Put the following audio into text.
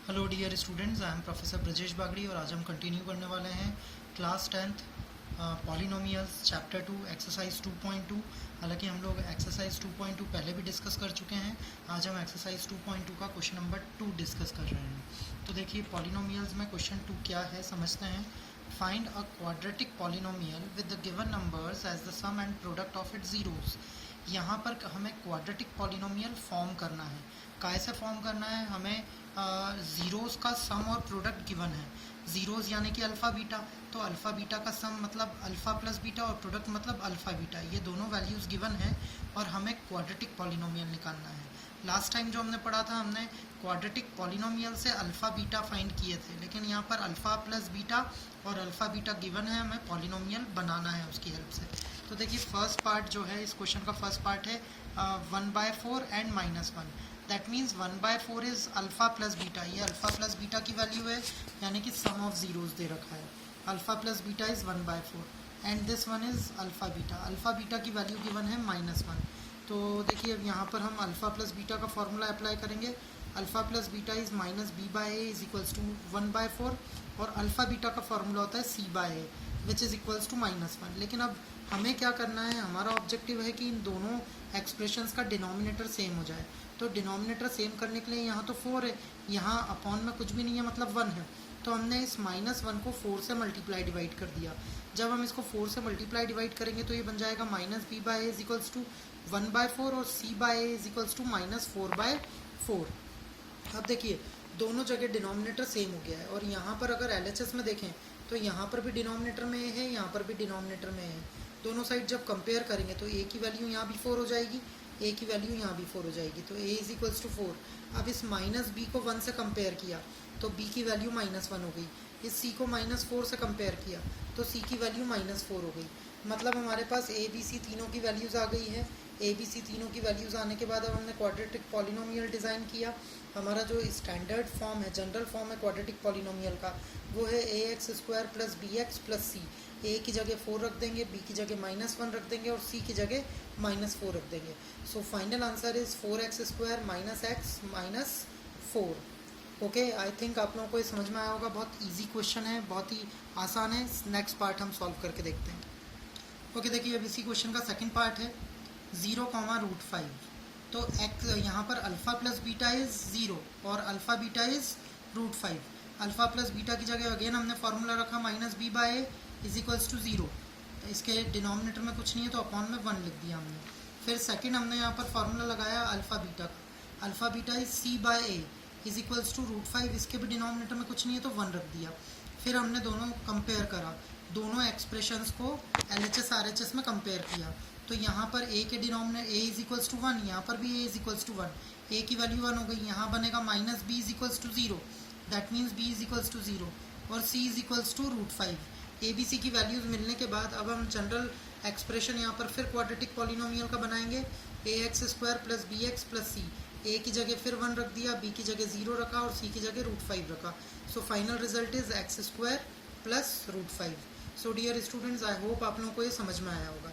Hello dear students, I am professor Brajesh Bagdi और आज हम कंटिन्यू करने वाले हैं class 10th polynomials chapter 2 exercise 2.2। हालांकि हम लोग एक्सरसाइज 2.2 पहले भी डिस्कस कर चुके हैं। आज हम एक्सरसाइज 2.2 का क्वेश्चन नंबर 2 डिस्कस कर रहे हैं। तो देखिए पॉलिनोमियल्स में क्वेश्चन 2 क्या है समझते हैं। Find a quadratic polynomial with the given numbers as the sum and product of its zeros. यहाँ पर हमें क्वाड्रेटिक पॉलिनोमियल फॉर्म करना है। कैसे फॉर्म करना है? हमें ज़ीरोज़ का सम और प्रोडक्ट गिवन है। ज़ीरोज़ यानी कि अल्फ़ा बीटा, तो अल्फ़ा बीटा का सम मतलब अल्फ़ा प्लस बीटा और प्रोडक्ट मतलब अल्फ़ा बीटा, ये दोनों वैल्यूज़ गिवन है और हमें क्वाड्रेटिक पॉलिनोमियल निकालना है। लास्ट टाइम जो हमने पढ़ा था, हमने क्वाड्रेटिक पॉलिनोमियल से अल्फ़ा बीटा फाइंड किए थे, लेकिन यहाँ पर अल्फ़ा प्लस बीटा और अल्फ़ा बीटा गिवन है, हमें पॉलिनोमियल बनाना है उसकी हेल्प से। तो देखिए फर्स्ट पार्ट जो है इस क्वेश्चन का फर्स्ट पार्ट है 1/4 and -1। That means 1/4 is alpha plus beta. ये अल्फ़ा प्लस बीटा की वैल्यू है, यानी कि सम ऑफ ज़ीरोज़ दे रखा है। Alpha plus beta is 1/4 and this one is alpha beta. Alpha beta की वैल्यू गिवन है -1। तो देखिए अब यहाँ पर हम अल्फ़ा प्लस बीटा का फॉर्मूला अप्लाई करेंगे। Alpha plus beta is -b/a is equals to 1/4 और अल्फ़ा बीटा का फॉर्मूला होता है c/a which is equals to -1। लेकिन अब हमें क्या करना है, हमारा ऑब्जेक्टिव है कि इन दोनों एक्सप्रेशंस का डिनोमिनेटर सेम हो जाए। तो डिनोमिनेटर सेम करने के लिए यहाँ तो 4 है, यहाँ अपॉन में कुछ भी नहीं है मतलब 1 है, तो हमने इस -1 को 4 से मल्टीप्लाई डिवाइड कर दिया। जब हम इसको 4 से मल्टीप्लाई डिवाइड करेंगे तो ये बन जाएगा -b/a इज इक्वल्स टू 1/4 और c/a इज इक्वल्स टू -4/4। अब देखिए दोनों जगह डिनोमिनेटर सेम हो गया है और यहाँ पर अगर LHS में देखें तो यहाँ पर भी डिनोमिनेटर में है, यहाँ पर भी डिनोमिनेटर में है। दोनों साइड जब कंपेयर करेंगे तो a की वैल्यू यहाँ भी 4 हो जाएगी, a की वैल्यू यहाँ भी 4 हो जाएगी, तो a इज इक्वल्स टू 4। अब इस -b को 1 से कंपेयर किया तो b की वैल्यू -1 हो गई। इस c को -4 से कंपेयर किया तो c की वैल्यू -4 हो गई। मतलब हमारे पास a b c तीनों की वैल्यूज़ आ गई है। a b c तीनों की वैल्यूज़ आने के बाद अब हमने क्वाड्रेटिक पॉलिनोमियल डिज़ाइन किया। हमारा जो स्टैंडर्ड फॉर्म है, जनरल फॉर्म है क्वाड्रेटिक पॉलिनोमियल का, वो है ax² plus bx plus c। a की जगह 4 रख देंगे, b की जगह -1 रख देंगे और c की जगह -4 रख देंगे। So final answer is 4x² x -4। Okay, I think आप लोगों को ये समझ में आया होगा। बहुत इजी क्वेश्चन है, बहुत ही आसान है। नेक्स्ट पार्ट हम सॉल्व करके देखते हैं। ओके देखिए अब इसी क्वेश्चन का सेकंड पार्ट है 0,5। तो x यहाँ पर अल्फ़ा प्लस बीटा इज़ 0 और alpha beta is √5। Alpha plus beta की जगह अगेन हमने फार्मूला रखा -b/a इज इक्वल्स टू 0। इसके डिनोमिनेटर में कुछ नहीं है तो अपॉन में 1 लिख दिया हमने। फिर सेकंड हमने यहाँ पर फार्मूला लगाया अल्फ़ा बीटा का। Alpha beta is c/a is equals to √5। इसके भी डिनोमिनेटर में कुछ नहीं है तो 1 रख दिया। फिर हमने दोनों कंपेयर करा, दोनों एक्सप्रेशंस को LHS RHS में कंपेयर किया। तो यहाँ पर a के denominator a is equals to 1, यहाँ पर भी a is equals to 1। a की वैल्यू 1 हो गई, यहाँ बनेगा -b is equals to 0। That means b is equals to 0 और c is equals to √5। a b c की वैल्यूज़ मिलने के बाद अब हम जनरल एक्सप्रेशन यहाँ पर फिर क्वाड्रेटिक पॉलिनोमियल का बनाएंगे। ax² plus bx plus c। a की जगह फिर 1 रख दिया, b की जगह 0 रखा और c की जगह √5 रखा। So final result is x² plus √5। So dear students, I hope आप लोगों को ये समझ में आया होगा।